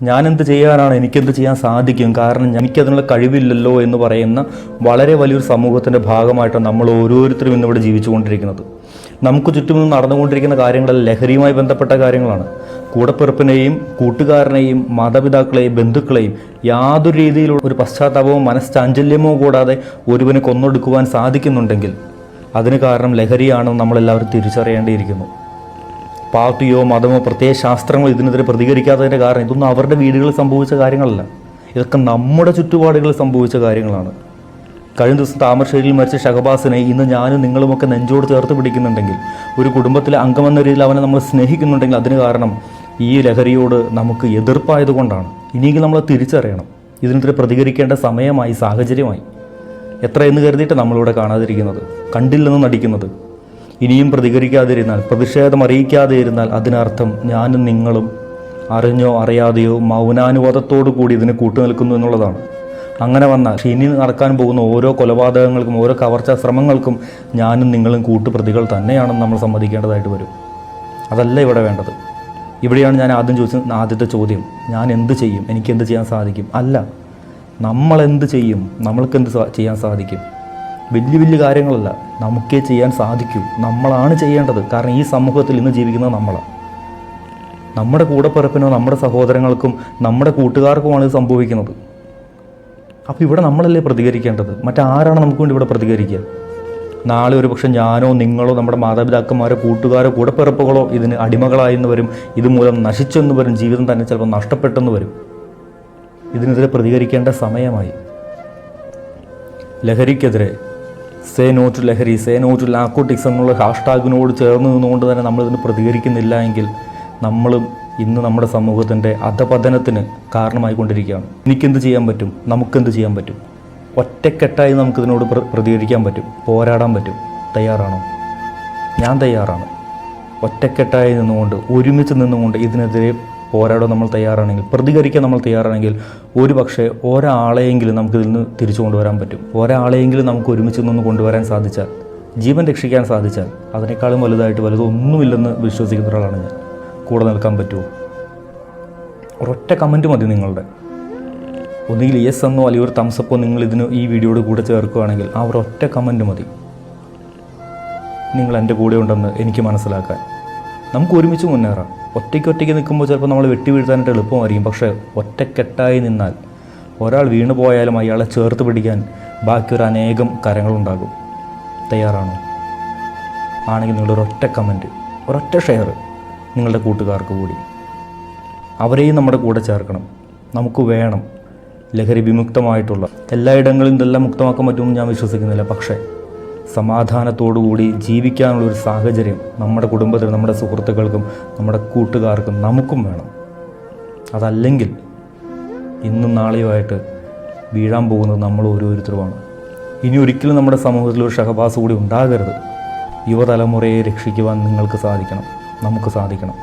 ഞാനെന്ത് ചെയ്യാനാണ്, എനിക്കെന്ത് ചെയ്യാൻ സാധിക്കും, കാരണം എനിക്കതിനുള്ള കഴിവില്ലല്ലോ എന്ന് പറയുന്ന വളരെ വലിയൊരു സമൂഹത്തിൻ്റെ ഭാഗമായിട്ടാണ് നമ്മൾ ഓരോരുത്തരും ഇന്നിവിടെ ജീവിച്ചുകൊണ്ടിരിക്കുന്നത്. നമുക്ക് ചുറ്റും നടന്നുകൊണ്ടിരിക്കുന്ന കാര്യങ്ങൾ ലഹരിയുമായി ബന്ധപ്പെട്ട കാര്യങ്ങളാണ്. കൂടപ്പിറപ്പിനെയും കൂട്ടുകാരനെയും മാതാപിതാക്കളെയും ബന്ധുക്കളെയും യാതൊരു രീതിയിലുള്ള ഒരു പശ്ചാത്താപമോ മനഃചാഞ്ചല്യമോ കൂടാതെ ഒരുവന് കൊന്നൊടുക്കുവാൻ സാധിക്കുന്നുണ്ടെങ്കിൽ അതിന് കാരണം ലഹരിയാണെന്ന് നമ്മളെല്ലാവരും തിരിച്ചറിയേണ്ടിയിരിക്കുന്നു. പാർട്ടിയോ മതമോ പ്രത്യേക ശാസ്ത്രങ്ങളോ ഇതിനെതിരെ പ്രതികരിക്കാത്തതിൻ്റെ കാരണം ഇതൊന്നും അവരുടെ വീടുകളിൽ സംഭവിച്ച കാര്യങ്ങളല്ല, ഇതൊക്കെ നമ്മുടെ ചുറ്റുപാടുകളിൽ സംഭവിച്ച കാര്യങ്ങളാണ്. കഴിഞ്ഞ ദിവസം താമരശ്ശേരിയിൽ മരിച്ച ഷഹബാസിനെ ഇന്ന് ഞാനും നിങ്ങളുമൊക്കെ നെഞ്ചോട് ചേർത്ത് പിടിക്കുന്നുണ്ടെങ്കിൽ, ഒരു കുടുംബത്തിലെ അംഗമെന്ന രീതിയിൽ അവനെ നമ്മൾ സ്നേഹിക്കുന്നുണ്ടെങ്കിൽ അതിന് കാരണം ഈ ലഹരിയോട് നമുക്ക് എതിർപ്പായതുകൊണ്ടാണ്. ഇനിയെങ്കിലും നമ്മൾ തിരിച്ചറിയണം, ഇതിനെതിരെ പ്രതികരിക്കേണ്ട സമയമായി, സാഹചര്യമായി. എത്ര എന്ന് കരുതിയിട്ട് നമ്മളിവിടെ കാണാതിരിക്കുന്നത്, കണ്ടില്ലെന്ന് നടിക്കുന്നത്. ഇനിയും പ്രതികരിക്കാതിരുന്നാൽ, പ്രതിഷേധം അറിയിക്കാതെ ഇരുന്നാൽ അതിനർത്ഥം ഞാനും നിങ്ങളും അറിഞ്ഞോ അറിയാതെയോ മൗനാനുവാദത്തോടു കൂടി ഇതിന് കൂട്ടുനിൽക്കുന്നു എന്നുള്ളതാണ്. അങ്ങനെ വന്നാൽ ഇനി നടക്കാൻ പോകുന്ന ഓരോ കൊലപാതകങ്ങൾക്കും ഓരോ കവർച്ചാ ശ്രമങ്ങൾക്കും ഞാനും നിങ്ങളും കൂട്ടുപ്രതികൾ തന്നെയാണെന്ന് നമ്മൾ സമ്മതിക്കേണ്ടതായിട്ട് വരും. അതല്ല ഇവിടെ വേണ്ടത്. ഇവിടെയാണ് ഞാൻ ആദ്യത്തെ ചോദ്യം, ഞാൻ എന്ത് ചെയ്യും, എനിക്കെന്ത് ചെയ്യാൻ സാധിക്കും? അല്ല, നമ്മളെന്ത് ചെയ്യും, നമ്മൾക്കെന്ത് ചെയ്യാൻ സാധിക്കും? വലിയ വലിയ കാര്യങ്ങളല്ല, നമുക്കേ ചെയ്യാൻ സാധിക്കൂ. നമ്മളാണ് ചെയ്യേണ്ടത്. കാരണം ഈ സമൂഹത്തിൽ ഇന്ന് ജീവിക്കുന്നത് നമ്മളാണ്. നമ്മുടെ കൂടപ്പിറപ്പിനോ നമ്മുടെ സഹോദരങ്ങൾക്കും നമ്മുടെ കൂട്ടുകാർക്കുമാണ് ഇത് സംഭവിക്കുന്നത്. അപ്പോൾ ഇവിടെ നമ്മളല്ലേ പ്രതികരിക്കേണ്ടത്? മറ്റാരാണ് നമുക്ക് വേണ്ടി ഇവിടെ പ്രതികരിക്കുക? നാളെ ഒരു പക്ഷേ ഞാനോ നിങ്ങളോ നമ്മുടെ മാതാപിതാക്കന്മാരോ കൂട്ടുകാരോ കൂടപ്പിറപ്പുകളോ ഇതിന് അടിമകളായെന്ന് വരും. ഇതുമൂലം നശിച്ചെന്ന് വരും. ജീവിതം തന്നെ ചിലപ്പോൾ നഷ്ടപ്പെട്ടെന്ന് വരും. ഇതിനെതിരെ പ്രതികരിക്കേണ്ട സമയമായി. ലഹരിക്കെതിരെ സേ നോ ടു ലഹരി, സേ നോ ടു നാർക്കോട്ടിക്സ് എന്നുള്ള ഹാഷ്ടാഗിനോട് ചേർന്ന് നിന്നുകൊണ്ട് തന്നെ നമ്മളിതിന് പ്രതികരിക്കുന്നില്ല എങ്കിൽ നമ്മളും ഇന്ന് നമ്മുടെ സമൂഹത്തിൻ്റെ അധപതനത്തിന് കാരണമായിക്കൊണ്ടിരിക്കുകയാണ്. എനിക്കെന്ത് ചെയ്യാൻ പറ്റും, നമുക്കെന്ത് ചെയ്യാൻ പറ്റും? ഒറ്റക്കെട്ടായി നമുക്കിതിനോട് പ്രതികരിക്കാൻ പറ്റും, പോരാടാൻ പറ്റും. തയ്യാറാണോ? ഞാൻ തയ്യാറാണ്. ഒറ്റക്കെട്ടായി നിന്നുകൊണ്ട്, ഒരുമിച്ച് നിന്നുകൊണ്ട് ഇതിനെതിരെ പോരാടാൻ നമ്മൾ തയ്യാറാണെങ്കിൽ, പ്രതികരിക്കാൻ നമ്മൾ തയ്യാറാണെങ്കിൽ, ഒരു പക്ഷേ ഒരാളെയെങ്കിലും നമുക്കിതിൽ നിന്ന് തിരിച്ചു കൊണ്ടുവരാൻ പറ്റും. ഒരാളെയെങ്കിലും നമുക്ക് ഒരുമിച്ച് നിന്ന് കൊണ്ടുവരാൻ സാധിച്ചാൽ, ജീവൻ രക്ഷിക്കാൻ സാധിച്ചാൽ, അതിനേക്കാളും വലുതൊന്നുമില്ലെന്ന് വിശ്വസിക്കുന്ന ഒരാളാണ് ഞാൻ. കൂടെ നിൽക്കാൻ പറ്റുമോ? ഒരൊറ്റ കമൻറ്റ് മതി നിങ്ങളുടെ. ഒന്നുകിൽ യെസ് എന്നോ അല്ലെങ്കിൽ ഒരു തംസപ്പോ നിങ്ങൾ ഈ വീഡിയോയുടെ കൂടെ ചേർക്കുകയാണെങ്കിൽ ആ ഒരൊറ്റ കമൻറ്റ് മതി, നിങ്ങൾ എൻ്റെ കൂടെ ഉണ്ടെന്ന് എനിക്ക് മനസ്സിലാക്കാൻ. നമുക്ക് ഒരുമിച്ച് മുന്നേറാം. ഒറ്റയ്ക്ക് നിൽക്കുമ്പോൾ ചിലപ്പോൾ നമ്മൾ വെട്ടി വീഴ്ത്താനായിട്ട് എളുപ്പമായിരിക്കും. പക്ഷേ ഒറ്റക്കെട്ടായി നിന്നാൽ ഒരാൾ വീണു പോയാലും അയാളെ ചേർത്ത് പിടിക്കാൻ ബാക്കി ഒരു അനേകം കരങ്ങളുണ്ടാകും. തയ്യാറാണോ? ആണെങ്കിൽ നിങ്ങളൊരൊറ്റ കമൻറ്റ്, ഒരൊറ്റ ഷെയർ നിങ്ങളുടെ കൂട്ടുകാർക്ക് കൂടി, അവരെയും നമ്മുടെ കൂടെ ചേർക്കണം. നമുക്ക് വേണം ലഹരി വിമുക്തമായിട്ടുള്ള എല്ലായിടങ്ങളിലും ഇതെല്ലാം മുക്തമാക്കാൻ പറ്റുമെന്ന് ഞാൻ വിശ്വസിക്കുന്നില്ല. പക്ഷേ സമാധാനത്തോടുകൂടി ജീവിക്കാനുള്ളൊരു സാഹചര്യം നമ്മുടെ കുടുംബത്തിനും നമ്മുടെ സുഹൃത്തുക്കൾക്കും നമ്മുടെ കൂട്ടുകാർക്കും നമുക്കും വേണം. അതല്ലെങ്കിൽ ഇന്നും നാളെയുമായിട്ട് വീഴാൻ പോകുന്നത് നമ്മൾ ഓരോരുത്തരുമാണ്. ഇനി ഒരിക്കലും നമ്മുടെ സമൂഹത്തിൽ ഒരു ഷഹബാസ് കൂടി ഉണ്ടാകരുത്. യുവതലമുറയെ രക്ഷിക്കുവാൻ നിങ്ങൾക്ക് സാധിക്കണം, നമുക്ക് സാധിക്കണം.